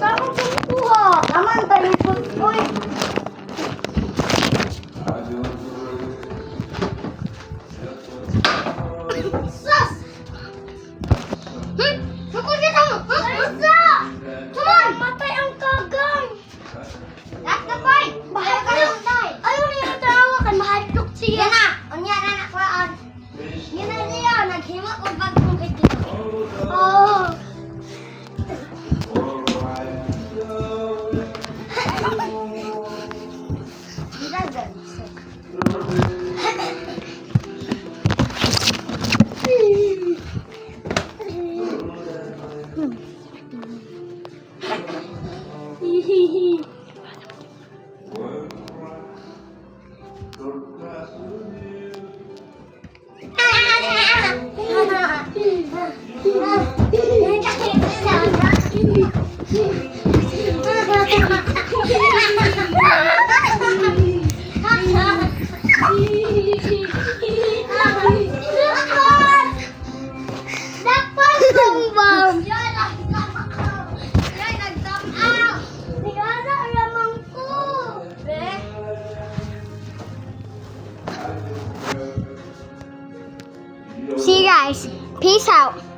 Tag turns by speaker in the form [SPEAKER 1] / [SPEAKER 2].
[SPEAKER 1] Bakit kumukuha? Naman tayo po. Uy! Sus! Naku kita mo! Marisa! Come on! Matay ang kagang! That's the point! Bahal ka lang tayo! Ayaw na yung tawakan! Mahadlok siya! Yan na! Unya na nakwaan! Yan na niya! Naghimot o bagong kaya oh! See you guys. Peace out.